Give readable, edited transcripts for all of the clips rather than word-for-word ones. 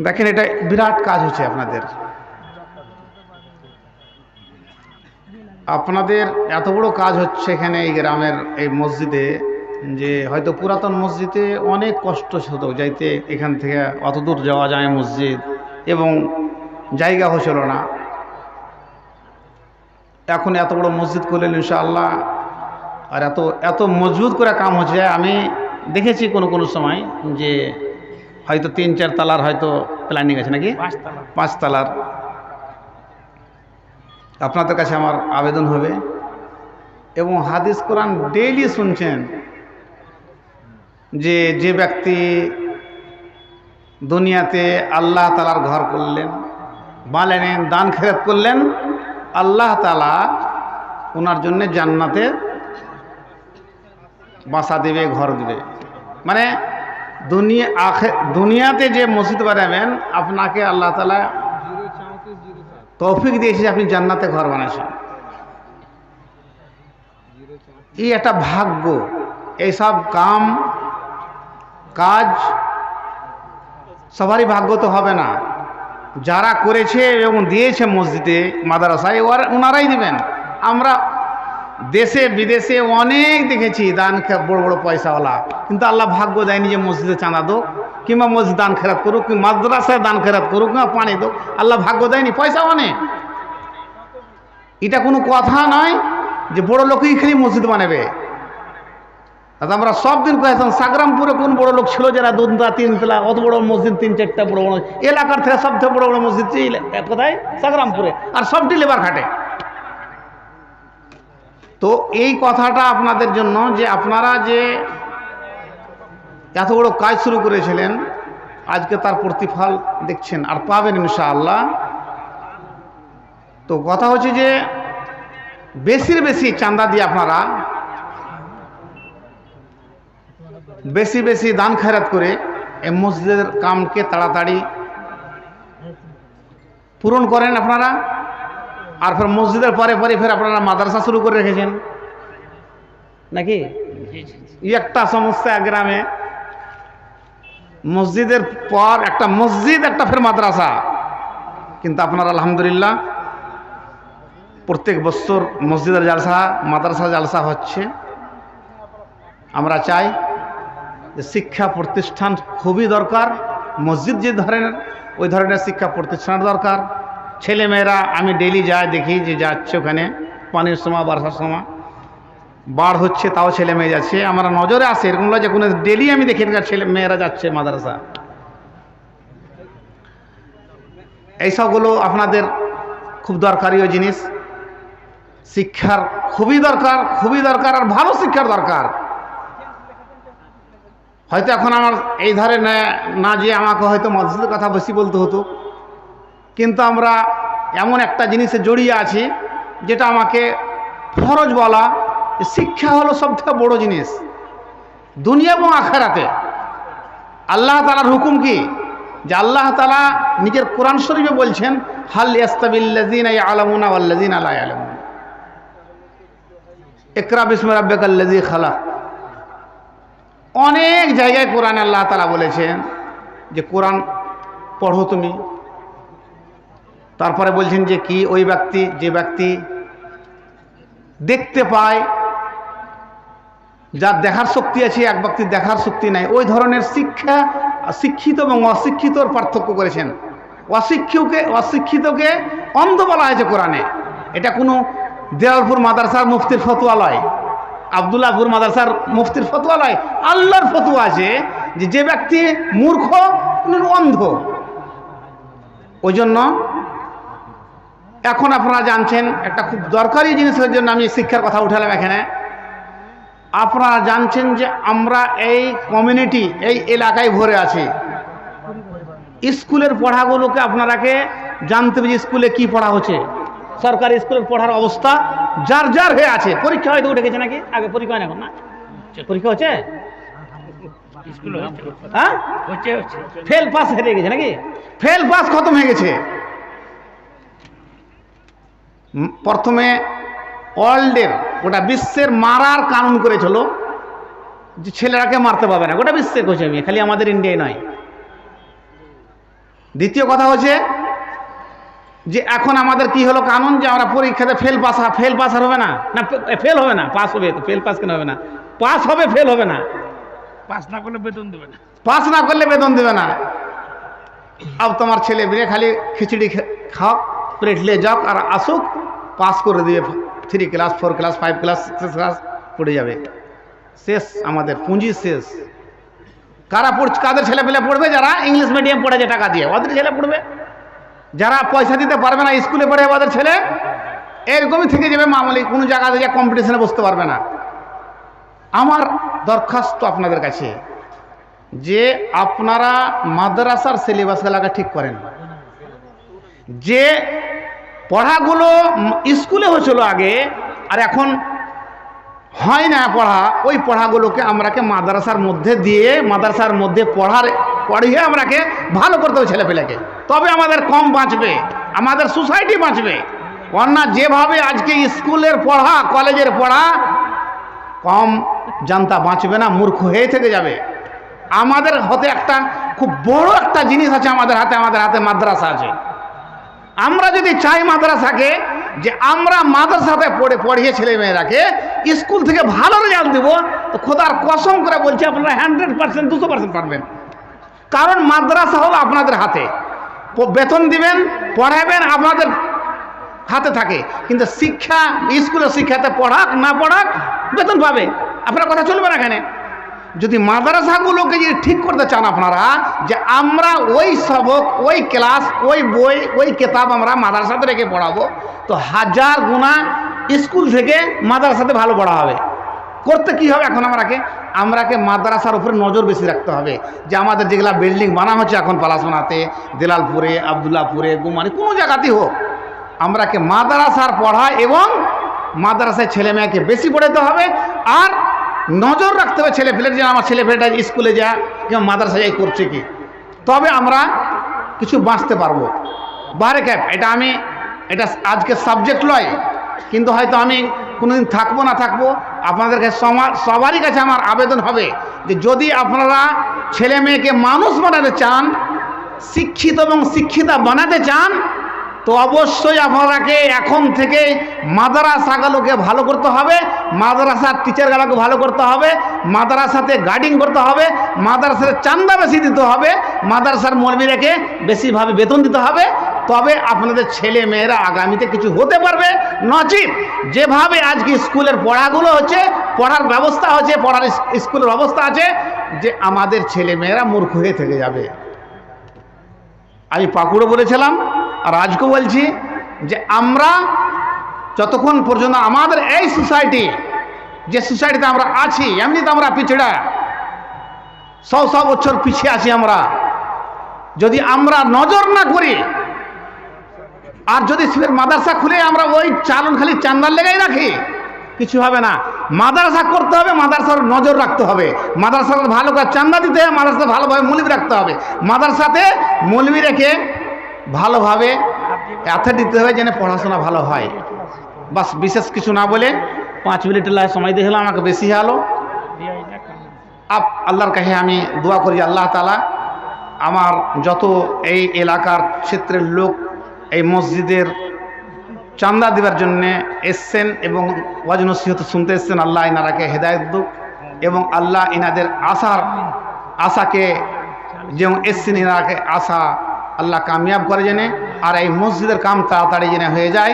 দেখেন এটা বিরাট কাজ হচ্ছে আপনাদের। আপনাদের এত বড় কাজ হচ্ছে এখানে এই গ্রামের এই মসজিদে, যে হয়তো পুরাতন মসজিদে অনেক কষ্ট হতো যাইতে, এখান থেকে অত দূর যাওয়া যায় মসজিদ, এবং জায়গা হচ্ছিল না। এখন এত বড় মসজিদ করলেন ইনশাআল্লাহ, আর এত এত মজবুত করে কাম হচ্ছে। আমি দেখেছি কোনো কোনো সময় যে হয়তো 3-4 তলার হয়তো প্ল্যানিং আছে, নাকি 5 তলার। আপনাদের কাছে আমার আবেদন হবে, এবং হাদিস কোরআন ডেইলি শুনছেন, যে যে ব্যক্তি দুনিয়াতে আল্লাহ তাআলার ঘর করলেন, বানালেন, দান খেরাত করলেন, আল্লাহ তাআলা ওনার জন্য জান্নাতে বাসা দেবে, ঘর দেবে। মানে দুনিয়াতে যে মসজিদ বানাবেন, আপনাকে আল্লাহ তাআলা তৌফিক দিয়েছে, আপনি জান্নাতে ঘর বানাইছেন। এই একটা ভাগ্য। এইসব কাজ সবারই ভাগ্য তো হবে না। যারা করেছে এবং দিয়েছে মসজিদে, মাদ্রাসায়, ওনারাই দিবেন। আমরা দেশে বিদেশে অনেক দেখেছি দান, বড় বড় পয়সাওয়ালা, কিন্তু আল্লাহ ভাগ্য দেয়নি যে মসজিদে চাঁদা দোক, কিংবা মসজিদ দান খেরাত করুক, কিংবা মাদ্রাসায় দান খেরাত করুক, কিংবা পানি দোক। আল্লাহ ভাগ্য দেয়নি, পয়সা অনেক। এটা কোনো কথা নয় যে বড় লোকই খালি মসজিদ বানাবে। আমরা সব দিন কয়েছেন, সাগরামপুরে কোন বড় লোক ছিল যারা 2 3 তলা অত বড় মসজিদ, 3-4টা বড় বড় এলাকার থেকে সবথেকে বড় বড় মসজিদ কোথায়? সাগরামপুরে। আর সবটি লেবার খাটে। তো এই কথাটা আপনাদের জন্য, যে আপনারা যে এত বড় কাজ শুরু করেছিলেন, আজকে তার প্রতিফল দেখছেন আর পাবেন ইনশাআল্লাহ। তো কথা হচ্ছে যে বেশির বেশি চাঁদা দিয়ে আপনারা বেশি বেশি দান খেরাত করে এই মসজিদের কামকে তাড়াতাড়ি পূরণ করেন আপনারা। আর ফের মসজিদের পরে পরে ফের আপনারা মাদ্রাসা শুরু করে রেখেছেন, নাকি? একটা সমস্যা গ্রামে, মসজিদের পর একটা মসজিদ, একটা ফের মাদ্রাসা। কিন্তু আপনারা আলহামদুলিল্লাহ প্রত্যেক বছর মসজিদের জালসা, মাদ্রাসা জালসা হচ্ছে। আমরা চাই যে শিক্ষা প্রতিষ্ঠান খুবই দরকার। মসজিদ যে ধরনের, ওই ধরনের শিক্ষা প্রতিষ্ঠানের দরকার। ছেলে মেয়েরা, আমি ডেইলি যাই, দেখি যে যাচ্ছে ওখানে, পানির সময়, বর্ষার সময় বাড় হচ্ছে, তাও ছেলে মেয়ে যাচ্ছে। আমরা নজরে আসে, এরকম নয় যে কোনো ডেইলি আমি দেখি ছেলে মেয়েরা যাচ্ছে মাদ্রাসা। এইসবগুলো আপনাদের খুব দরকারিও জিনিস। শিক্ষার খুবই দরকার, খুবই দরকার, আর ভালো শিক্ষার দরকার। হয়তো এখন আমার এই ধারে না যে আমাকে হয়তো মসজিদের কথা বেশি বলতে হতো, কিন্তু আমরা এমন একটা জিনিসে জড়িয়ে আছি যেটা আমাকে ফরজ বলা। শিক্ষা হলো সবথেকে বড় জিনিস দুনিয়া এবং আখিরাতে। আল্লাহ তাআলার হুকুম কি? যে আল্লাহ তাআলা নিজের কোরআন শরীফে বলছেন, হাল ইয়াস্তাবিল্লাযিনা ইয়ালামুনা ওয়াল্লাযিনা লা ইয়ালামুন, ইকরা বিসমি রাব্বিকাল্লাযী খালাক। অনেক জায়গায় কোরআনে আল্লাহ তাআলা বলেছেন যে কোরআন পড়ো তুমি। তারপরে বলছেন যে কি, ওই ব্যক্তি, যে ব্যক্তি দেখতে পায়, যার দেখার শক্তি আছে, এক ব্যক্তি দেখার শক্তি নাই, ওই ধরনের শিক্ষা। শিক্ষিত এবং অশিক্ষিতর পার্থক্য করেছেন। অশিক্ষিতকে অন্ধ বলা হয়েছে কোরআনে। এটা কোনো দেওয়ালপুর মাদ্রাসার মুফতির ফতোয়া লয়, আব্দুল্লাহপুর মাদ্রাসার মুফতির ফতোয়া লয়। আল্লাহর ফতোয়া আছে যে ব্যক্তি মূর্খ, অন্ধ। ওই জন্য এখন আপনারা জানছেন, একটা খুব দরকারি জিনিসের জন্য আমি শিক্ষার কথা উঠালাম এখানে। আপনারা জানছেন যে আমরা এই কমিউনিটি, এই এলাকায় ভরে আছি। স্কুলের পড়াগুলোকে আপনারাকে জানতে হবে যে স্কুলে কি পড়া হচ্ছে। সরকারি স্কুলের পড়ার অবস্থা যার যার হয়ে আছে। পরীক্ষা হয়তো উঠে গেছে নাকি? আগে পরীক্ষা হয় না, এখন না পরীক্ষা হচ্ছে, হ্যাঁ ফেল পাস হয়ে গেছে নাকি? ফেল পাস খতম হয়ে গেছে। প্রথমে ওয়ার্ল্ডের, গোটা বিশ্বের মারার কানুন করেছিল যে ছেলেরাকে মারতে পারবে না। গোটা বিশ্বে কইছে, আমি খালি আমাদের ইন্ডিয়ায় নয়। দ্বিতীয় কথা হচ্ছে যে এখন আমাদের কি হলো কানুন, যে আমরা পরীক্ষাতে ফেল পাস আর হবে না, না ফেল হবে না, পাস হবে। তো ফেল পাস কেন হবে না? পাস হবে, ফেল হবে না। পাস না করলে বেতন দেবে না। পাস না করলে বেতন দেবে না। अब তোমার ছেলে মেয়ে খালি খিচুড়ি খাও, প্লেট নিয়ে যাও আর আসুক, পাস করে দিয়ে 3 ক্লাস 4 ক্লাস 5 ক্লাস 6 ক্লাস পড়ে যাবে। শেষ, আমাদের পুঁজি শেষ। কারা পড়ছে? কাদের ছেলে পেলে পড়বে? যারা ইংলিশ মিডিয়াম পড়েছে টাকা দিয়ে, ওদের ছেলে পড়বে। যারা পয়সা দিতে পারবে না, স্কুলে পড়ে ওদের ছেলে এরকমই থেকে যাবে মামুলি, কোনো জায়গাতে যা কম্পিটিশনে বসতে পারবে না। আমার দরখাস্ত আপনাদের কাছে যে আপনারা মাদ্রাসার সিলেবাসগুলোকে ঠিক করেন। যে পড়াগুলো স্কুলে হয়েছিল আগে আর এখন হয় না পড়া, ওই পড়াগুলোকে আমরাকে মাদ্রাসার মধ্যে দিয়ে, মাদ্রাসার মধ্যে পড়িয়ে আমরাকে ভালো করতে হবে ছেলেপেলেকে, তবে আমাদের কম বাঁচবে, আমাদের সোসাইটি বাঁচবে। না যেভাবে আজকে স্কুলের পড়া, কলেজের পড়া, কম জানতা বাঁচবে না, মূর্খ হয়ে থেকে যাবে। আমাদের হাতে একটা খুব বড় একটা জিনিস আছে, আমাদের হাতে মাদ্রাসা আছে। আমরা যদি চাই মাদ্রাসাকে, যে আমরা মাদ্রাসাতে পড়িয়ে ছেলে মেয়েরাকে স্কুল থেকে ভালো রেজাল্ট দেব, তো খোদার কসম করে বলছি আপনারা 100% 200% পারবেন। কারণ মাদ্রাসা হলো আপনাদের হাতে, বেতন দিবেন, পড়াবেন, আপনাদের হাতে থাকে। কিন্তু শিক্ষা, স্কুলের শিক্ষাতে পড়াক না পড়াক বেতন পাবে, আপনার কথা চলবে না। এখানে যদি মাদ্রাসাগুলোকে যদি ঠিক করতে চান আপনারা, যে আমরা ওই সবক, ওই ক্লাস, ওই বই, ওই কিতাব আমরা মাদ্রাসাতে রেখে পড়াবো, তো 1000 গুণা স্কুল থেকে মাদ্রাসাতে ভালো পড়া হবে। করতে কি হবে? এখন আমরাকে মাদ্রাসার উপরে নজর বেশি রাখতে হবে। যে আমাদের যেগুলা বিল্ডিং বানা হচ্ছে এখন পালাসোনাতে, দেলালপুরে, আবদুল্লাপুরে, গুমানি, কোনো জায়গাতেই হোক, আমরাকে মাদ্রাসার পড়া এবং মাদ্রাসায় ছেলে মেয়েকে বেশি পড়াতে হবে। আর নজর রাখতে হবে ছেলেপেলের, যে আমার ছেলেপেলেটা স্কুলে যা কিংবা মাদ্রাসা যাই করছে কি, তবে আমরা কিছু বাঁচতে পারবো। বাহারে ক্যাপ, এটা আজকে সাবজেক্ট লয়, কিন্তু হয়তো আমি কোনোদিন থাকবো না থাকবো, আপনাদের কাছে সবারই কাছে আমার আবেদন হবে যে যদি আপনারা ছেলে মেয়েকে মানুষ বানাতে চান, শিক্ষিত এবং শিক্ষিতা বানাতে চান, তো অবশ্যই আপনারাকে এখন থেকে মাদ্রাসাগুলোকে ভালো করতে হবে, মাদ্রাসার টিচারগুলোকে ভালো করতে হবে, মাদ্রাসাতে গাইডিং করতে হবে, মাদ্রাসাতে চান্দা বেশি দিতে হবে, মাদ্রাসার মৌলবীরাকে বেশিভাবে বেতন দিতে হবে। তবে আপনাদের ছেলে মেয়েরা আগামীতে কিছু হতে পারবে। নচিত যেভাবে আজকে স্কুলের পড়াগুলো হচ্ছে, পড়ার ব্যবস্থা হচ্ছে, পড়ার স্কুলের অবস্থা আছে, যে আমাদের ছেলে মেয়েরা মূর্খ হয়ে থেকে যাবে। আমি পাকুড়ে বলেছিলাম আর আজকে বলছি যে আমরা যতক্ষণ পর্যন্ত আমাদের এই সোসাইটি, যে সোসাইটিতে আমরা আছি, এমনিতে আমরা পিছড়া, 100 বছর পিছিয়ে আছি আমরা। যদি আমরা নজর না করি, আর যদি মাদ্রাসা খুলে আমরা ওই চালন খালি চান্দার লেগাই রাখি, কিছু হবে না। মাদ্রাসা করতে হবে, মাদ্রাসার নজর রাখতে হবে, মাদ্রাসাতে ভালো করে চান্দা দিতে হবে, মাদ্রাসাতে ভালোভাবে মৌলবি রাখতে হবে, মাদ্রাসাতে মৌলবি রেখে ভালোভাবে এত দিতে হবে যেন পড়াশোনা ভালো হয়। বাস, বিশেষ কিছু না বলে 5 মিনিট সময় দিয়ে হলো, আমাকে বেশি হলো। আল্লাহর কাছে আমি দোয়া করি, আল্লাহ তাআলা আমার যত এই এলাকার ক্ষেত্রের লোক এই মসজিদের চান্দা দেওয়ার জন্যে এসছেন এবং ওয়াজ নসিহত শুনতে এসছেন, আল্লাহ ইনারাকে হেদায়েত দিক এবং আল্লাহ ইনাদের আশাকে যেমন এসছেন ইনারাকে আশা আল্লাহ কামিয়াব করে জেনে, আর এই মসজিদের কাম তাড়াতাড়ি জেনে হয়ে যায়,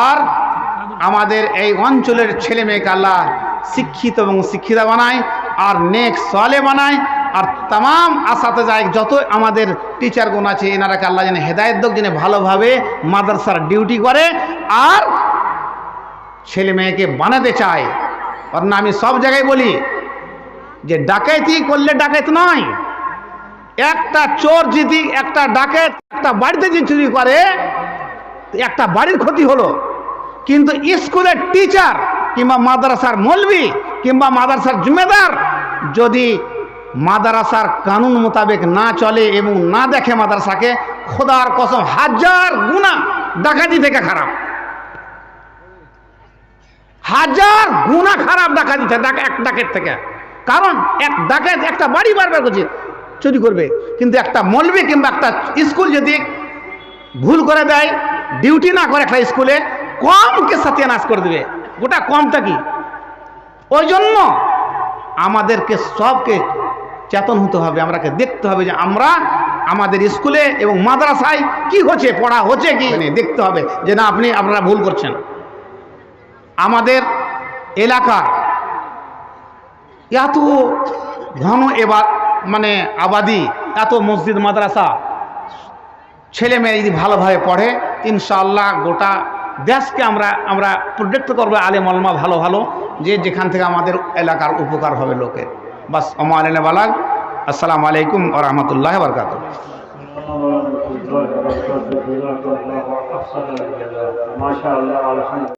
আর আমাদের এই অঞ্চলের ছেলে মেয়েকে আল্লাহ শিক্ষিত এবং শিক্ষিতা বানায়, আর নেক সালে বানায়, আর तमाम আশাতে যায় যত আমাদের টিচারগণ আছে এনারাকে আল্লাহ যেন হেদায়েত দেয়, যেন ভালোভাবে মাদ্রাসার ডিউটি করে আর ছেলে মেয়েকে বানাতে চায়। আর না, আমি সব জায়গায় বলি যে ডাকাতি করলে ডাকাত নয়, একটা চোর যদি একটা ডাকাত একটা বাড়িতে যদি চুরি করে, একটা বাড়ির ক্ষতি হলো, কিন্তু স্কুলের টিচার কিংবা মাদ্রাসার মৌলবি কিংবা মাদ্রাসার জিম্মেদার যদি মাদ্রাসার কানুন মোতাবেক না চলে এবং না দেখে মাদ্রাসাকে, খোদার কসম 1000 গুণা ডাকাতি থেকে খারাপ, 1000 গুণা খারাপ ডাকাতি থেকে, এক ডাকাত থেকে। কারণ এক ডাকাত একটা বাড়ি বারবার করছে, চুরি করবে। কিন্তু একটা মৌলবি কিংবা একটা স্কুল যদি ভুল করে দেয়, ডিউটি না করে একটা স্কুলে, কমকে সাথিয়ানাশ করে দেবে, গোটা কমটা কি। ওই জন্য আমাদেরকে সবকে চেতন হতে হবে, আমরাকে দেখতে হবে যে আমরা আমাদের স্কুলে এবং মাদ্রাসায় কি হচ্ছে, পড়া হচ্ছে কি দেখতে হবে, যে না আপনারা ভুল করছেন। আমাদের এলাকার এত ঘন এবার মানে আবাদি, এত মসজিদ মাদ্রাসা, ছেলে মেয়ে যদি ভালোভাবে পড়ে, ইনশাআল্লাহ গোটা দেশকে আমরা প্রোটেক্ট করবো আলেম ওলামা ভালো ভালো, যে যেখান থেকে আমাদের এলাকার উপকার হবে লোকের। বাস আমালিনা বালাগ। আসসালামু আলাইকুম ওয়া রাহমাতুল্লাহি ওয়া বারাকাতুহু। মাশাআল্লাহ, আলহামদুলিল্লাহ।